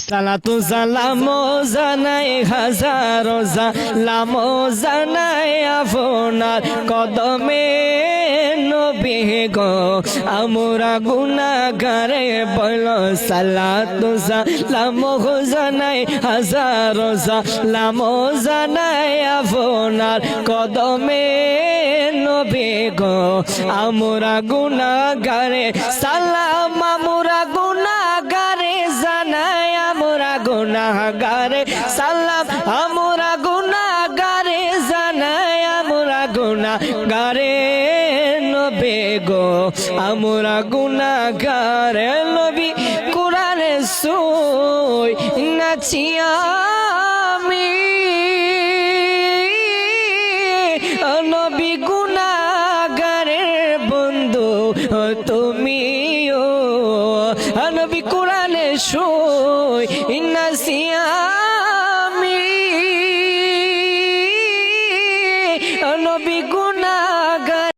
সালাতু সালাম জানাই হাজারো সালাম জানাই আপনার কদমে নবী গো আমরা গুনাহগারে বল সালাতু সালাম জানাই হাজারো সালাম জানাই আপনার কদমে নবী গো আমরা গুনাহগারে সালাম আমরা গুনাহগারে জানাই আমরা গুনাহগারে সালাম আমরা গুনাহগারে জানাই আমরা গুনাহগারে নবী গো আমরা গুনাহগারে নবী কোরআনে সই নাচিয়া আমি নবী গুনাহগারের বন্ধু তুমিও নবী কোরআনে সই নাচিয়া আমি নবী গুনাহ